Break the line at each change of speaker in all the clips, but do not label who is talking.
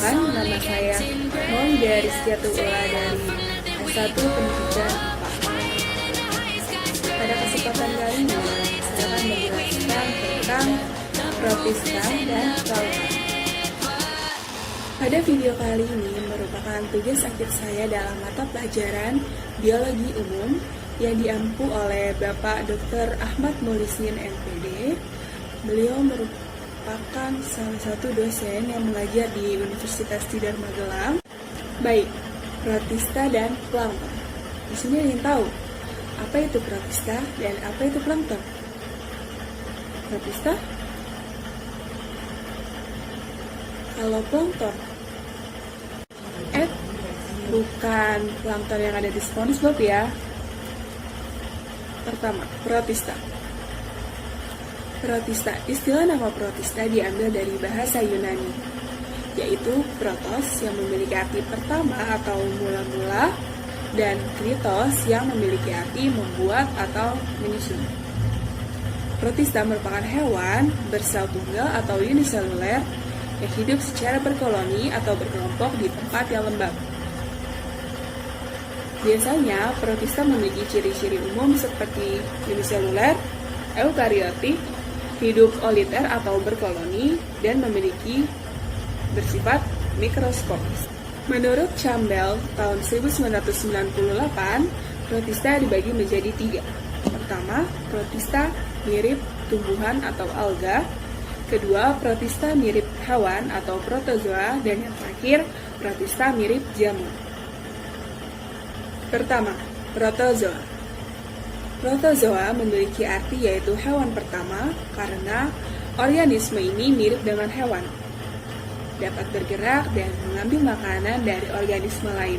Perkenalkan, nama saya Maulida Rizkiatullah dari S1 Pendidikan IPA. Pada kesempatan kali ini, saya akan menjelaskan tentang protista dan plankton. Pada video kali ini merupakan tugas akhir saya dalam mata pelajaran Biologi Umum yang diampu oleh Bapak Dr. Ahmad Mulisin MPD. Beliau merupakan salah satu dosen yang mengajar di Universitas Tidar Magelang. Baik, protista dan plankton. Di sini ingin tahu apa itu protista dan apa itu plankton? Protista? Kalau plankton? Bukan plankton yang ada di SpongeBob ya. Pertama, protista. Protista, istilah nama protista diambil dari bahasa Yunani, yaitu protos yang memiliki arti pertama atau mula-mula, dan kritos yang memiliki arti membuat atau menyusun. Protista merupakan hewan bersel tunggal atau uniseluler yang hidup secara berkoloni atau berkelompok di tempat yang lembab. Biasanya, protista memiliki ciri-ciri umum seperti uniseluler, eukariotik, hidup soliter atau berkoloni, dan memiliki bersifat mikroskopis. Menurut Campbell tahun 1998, protista dibagi menjadi 3. Pertama, protista mirip tumbuhan atau alga. Kedua, protista mirip hewan atau protozoa. Dan yang terakhir, protista mirip jamur. Pertama, protozoa. Protozoa memiliki arti yaitu hewan pertama karena organisme ini mirip dengan hewan, dapat bergerak dan mengambil makanan dari organisme lain.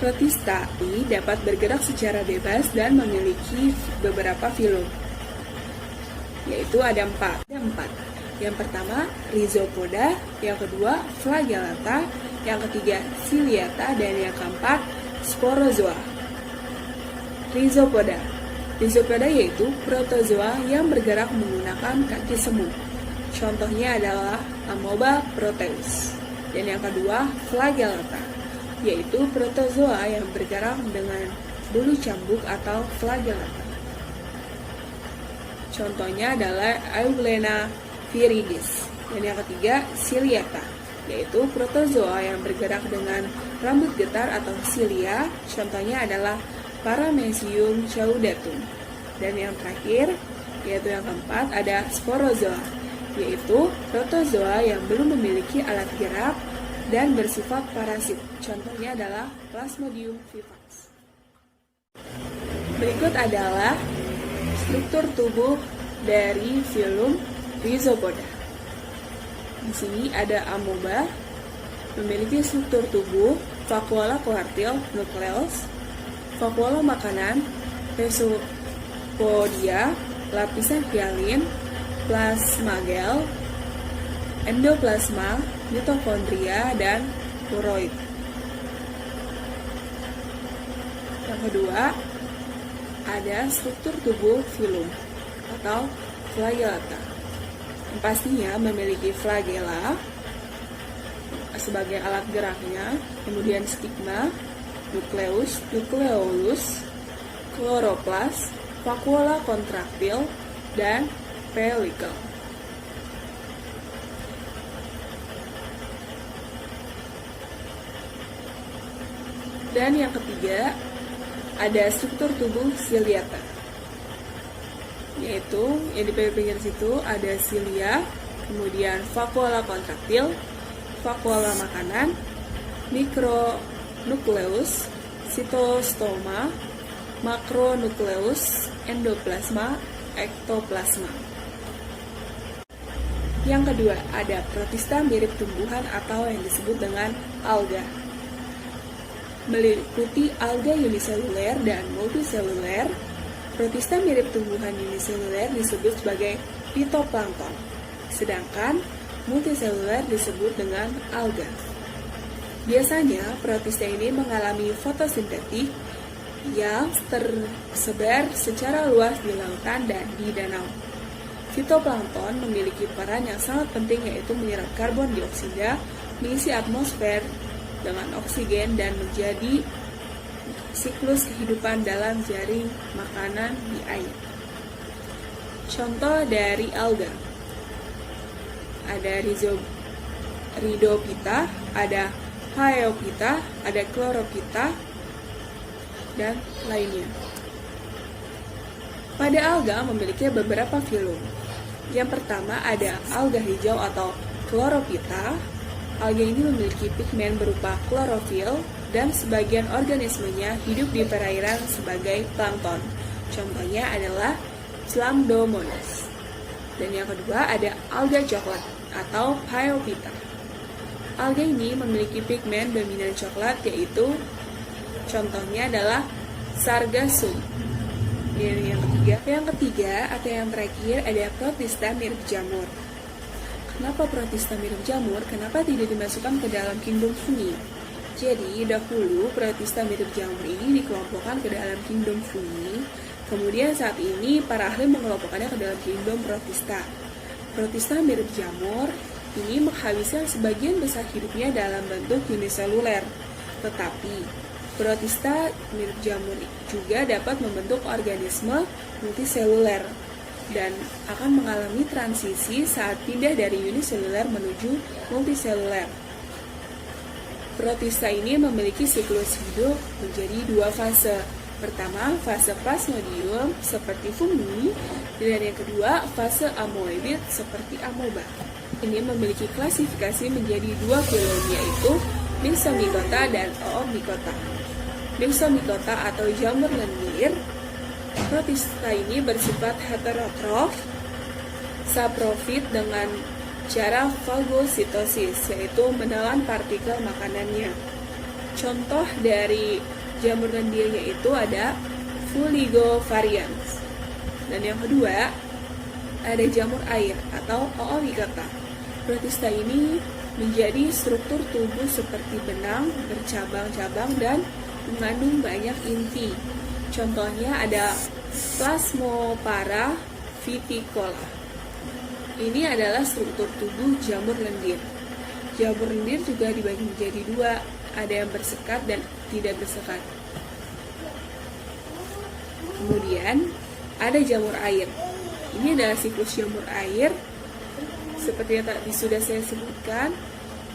Protista ini dapat bergerak secara bebas dan memiliki beberapa filum, yaitu ada 4. Yang pertama, Rhizopoda, yang kedua, Flagellata, yang ketiga, Ciliata, dan yang keempat, Sporozoa. Rhizopoda. Rhizopoda yaitu protozoa yang bergerak menggunakan kaki semu. Contohnya adalah Amoeba proteus. Dan yang kedua, Flagellata, yaitu protozoa yang bergerak dengan bulu cambuk atau flagellata. Contohnya adalah Eughlena viridis. Dan yang ketiga, Ciliata, yaitu protozoa yang bergerak dengan rambut getar atau cilia. Contohnya adalah Paramecium caudatum. Dan yang terakhir, yaitu yang keempat, ada Sporozoa, yaitu protozoa yang belum memiliki alat gerak dan bersifat parasit. Contohnya adalah Plasmodium vivax. Berikut adalah struktur tubuh dari filum Rhizopoda. Di sini ada amoeba, memiliki struktur tubuh vakuola koartil nukleus, vakuola makanan, mesopodia, lapisan hialin, plasmagel, endoplasma, mitokondria, dan uroid. Yang kedua, ada struktur tubuh filum atau flagellata. Yang pastinya memiliki flagella sebagai alat geraknya, kemudian stigma, nukleus, nukleolus, kloroplas, vakuola kontraktil, dan pelikel. Dan yang ketiga, ada struktur tubuh ciliata, yaitu yang di pinggir situ ada cilia, kemudian vakuola kontraktil, vakuola makanan, mikronukleus, sitostoma, makronukleus, endoplasma, ektoplasma. Yang kedua, ada protista mirip tumbuhan atau yang disebut dengan alga. Meliputi alga uniseluler dan multiseluler, protista mirip tumbuhan uniseluler disebut sebagai phytoplankton, sedangkan multiseluler disebut dengan alga. Biasanya, protista ini mengalami fotosintetik yang tersebar secara luas di lautan dan di danau. Fitoplankton memiliki peran yang sangat penting, yaitu menyerap karbon dioksida mengisi atmosfer dengan oksigen dan menjadi siklus kehidupan dalam jaring makanan di air. Contoh dari alga, ada Rhizophyta, ada Phaeophyta, ada Chlorophyta, dan lainnya. Pada alga memiliki beberapa filum. Yang pertama ada alga hijau atau Chlorophyta. Alga ini memiliki pigmen berupa klorofil dan sebagian organismenya hidup di perairan sebagai plankton. Contohnya adalah Chlamydomonas. Dan yang kedua ada alga coklat atau Phaeophyta. Alga ini memiliki pigmen dominan coklat, yaitu contohnya adalah Sargassum. Yang ketiga atau yang terakhir ada Protista mirip jamur. Kenapa Protista mirip jamur? Kenapa tidak dimasukkan ke dalam kingdom fungi? Jadi dahulu Protista mirip jamur ini dikelompokkan ke dalam kingdom fungi. Kemudian saat ini para ahli mengelompokkannya ke dalam kingdom Protista. Protista mirip jamur ini menghabiskan sebagian besar hidupnya dalam bentuk uniseluler. Tetapi Protista mirip jamur juga dapat membentuk organisme multiseluler dan akan mengalami transisi saat pindah dari uniseluler menuju multiseluler. Protista ini memiliki siklus hidup menjadi dua fase. Pertama, fase plasmodium seperti fungi, dan yang kedua, fase amoebid seperti amoeba. Ini memiliki klasifikasi menjadi dua filum, yaitu Myxomycota dan Oomycota. Myxomycota atau jamur lendir, Protista ini bersifat heterotrof, saprofit dengan cara fagositosis, yaitu menelan partikel makanannya. Contoh dari jamur lendirnya itu ada Fuligopharynx. Dan yang kedua, ada jamur air atau Oomycota. Protista ini menjadi struktur tubuh seperti benang, bercabang-cabang, dan mengandung banyak inti. Contohnya ada Plasmopara viticola. Ini adalah struktur tubuh jamur lendir. Jamur lendir juga dibagi menjadi dua, ada yang bersekat dan tidak bersekat. Kemudian ada jamur air. Ini adalah siklus jamur air. Seperti yang tadi sudah saya sebutkan,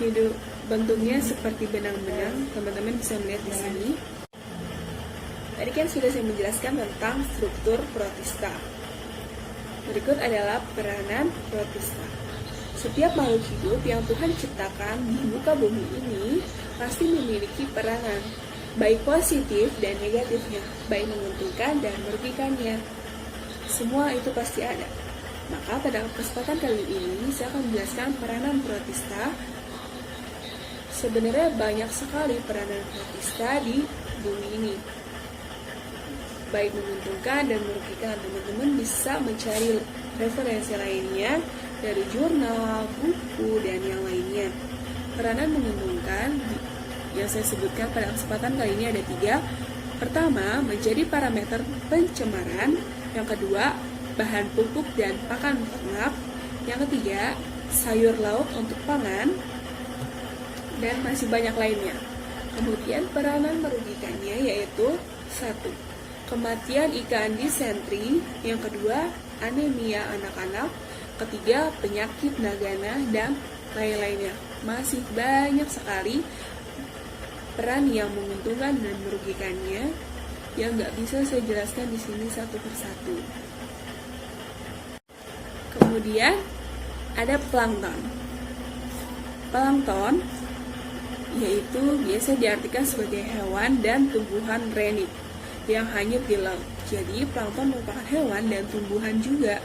hidup bentuknya seperti benang-benang. Teman-teman bisa melihat di sini. Tadi kan sudah saya menjelaskan tentang struktur protista. Berikut adalah peranan protista. Setiap makhluk hidup yang Tuhan ciptakan di muka bumi ini pasti memiliki peranan, baik positif dan negatifnya, baik menguntungkan dan merugikannya. Semua itu pasti ada. Maka pada kesempatan kali ini saya akan menjelaskan peranan protista. Sebenarnya banyak sekali peranan protista di bumi ini, baik menguntungkan dan merugikan. Teman-teman bisa mencari referensi lainnya dari jurnal, buku, dan yang lainnya. Peranan menguntungkan yang saya sebutkan pada kesempatan kali ini ada 3. Pertama, menjadi parameter pencemaran. Yang kedua, bahan pupuk dan pakan ternak. Yang ketiga, sayur laut untuk pangan. Dan masih banyak lainnya. Kemudian peranan merugikannya yaitu 1. Kematian ikan disentri. Yang kedua, anemia anak-anak. Ketiga, penyakit nagana dan lain-lainnya. Masih banyak sekali peran yang menguntungkan dan merugikannya yang nggak bisa saya jelaskan di sini satu persatu. Kemudian ada plankton. Plankton yaitu biasa diartikan sebagai hewan dan tumbuhan renit yang hanyut di laut. Jadi plankton merupakan hewan dan tumbuhan juga.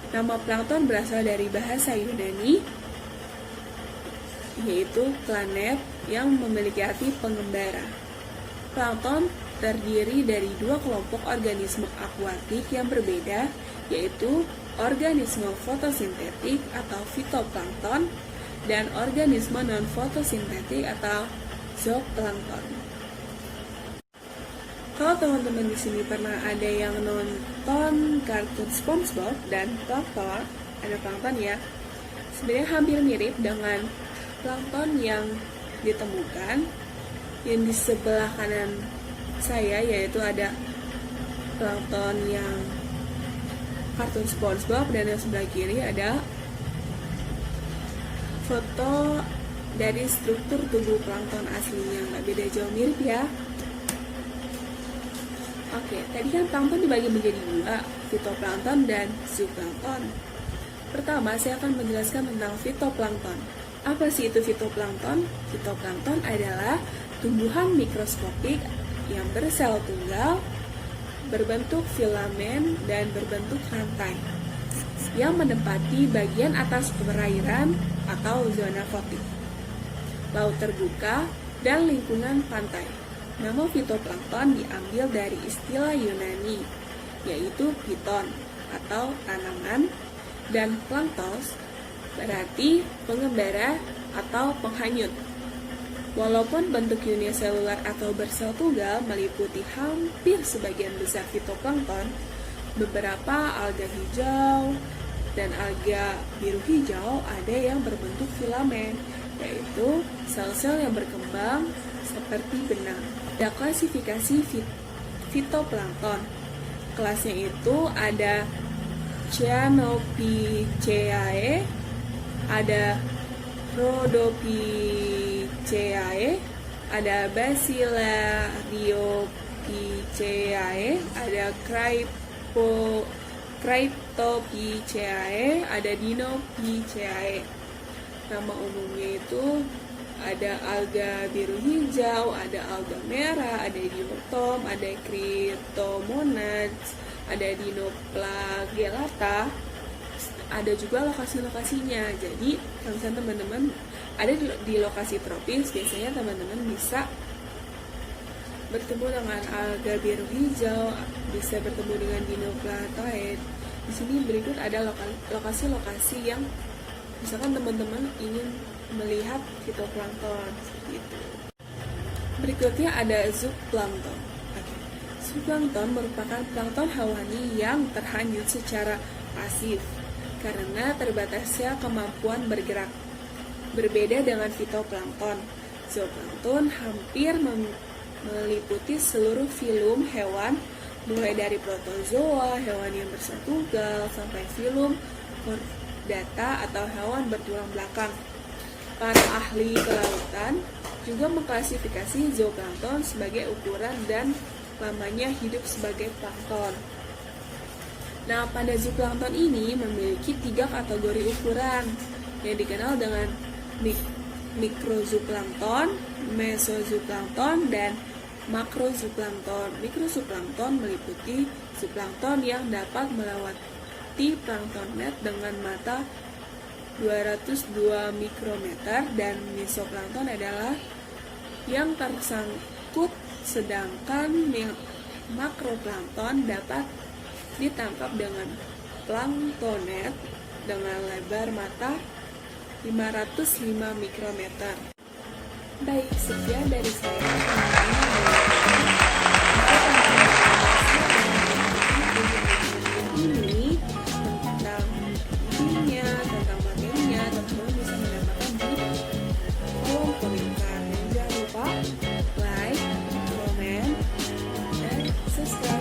Nama plankton berasal dari bahasa Yunani, yaitu planet yang memiliki arti pengembara. Plankton terdiri dari 2 kelompok organisme akuatik yang berbeda, yaitu organisme fotosintetik atau fitoplankton dan organisme non-fotosintetik atau zooplankton. Kalau teman-teman di sini pernah ada yang nonton kartun SpongeBob dan Plankton, ada plankton ya. Sebenarnya hampir mirip dengan plankton yang ditemukan yang di sebelah kanan saya, yaitu ada plankton yang kartun SpongeBob, dan yang sebelah kiri ada foto dari struktur tubuh plankton aslinya. Nggak beda jauh, mirip ya. Oke, tadi kan plankton dibagi menjadi dua, fitoplankton dan zooplankton. Pertama, saya akan menjelaskan tentang fitoplankton. Apa sih itu fitoplankton? Fitoplankton adalah tumbuhan mikroskopik yang bersel tunggal, berbentuk filamen, dan berbentuk rantai, yang menempati bagian atas perairan atau zona tropik, laut terbuka, dan lingkungan pantai. Nama fitoplankton diambil dari istilah Yunani, yaitu piton atau tanaman, dan planktos berarti pengembara atau penghanyut. Walaupun bentuk uniselular atau bersel tunggal meliputi hampir sebagian besar fitoplankton, beberapa alga hijau dan alga biru hijau ada yang berbentuk filamen, yaitu sel-sel yang berkembang seperti benang. Ada klasifikasi fitoplankton. Kelasnya itu ada Cyanophyceae, ada Rhodophyceae, ada Basilariopiceae, ada Cryptophyceae, ada Dinophyceae. Nama umumnya itu ada alga biru hijau, ada alga merah, ada diatom, ada cryptomonads, ada dinoflagellata. Ada juga lokasi-lokasinya. Jadi kalau misalnya teman-teman ada di lokasi tropis, biasanya teman-teman bisa bertemu dengan alga biru hijau, bisa bertemu dengan dinoflagellata. Di sini berikut ada lokasi-lokasi yang misalkan teman-teman ingin melihat fitoplankton seperti itu. Berikutnya ada zooplankton. Zooplankton merupakan plankton hewani yang terhanyut secara pasif karena terbatasnya kemampuan bergerak. Berbeda dengan fitoplankton, zooplankton hampir meliputi seluruh filum hewan, mulai dari protozoa, hewan yang bersel tunggal, sampai filum chordata atau hewan bertulang belakang. Para ahli kelautan juga mengklasifikasi zooplankton sebagai ukuran dan lamanya hidup sebagai plankton. Nah, pada zooplankton ini memiliki 3 kategori ukuran yang dikenal dengan mikrozooplankton, mesozooplankton, dan makrozooplankton. Mikrozooplankton meliputi zooplankton yang dapat melewati plankton net dengan mata 202 mikrometer, dan mesoplankton adalah yang tersangkut, sedangkan makroplankton dapat ditangkap dengan planktonet dengan lebar mata 505 mikrometer. Baik, sekian dari saya. Ini tentang intinya, tentang materinya, teman-teman bisa mendapatkan di kolom komentar. Dan jangan lupa like, comment, dan subscribe.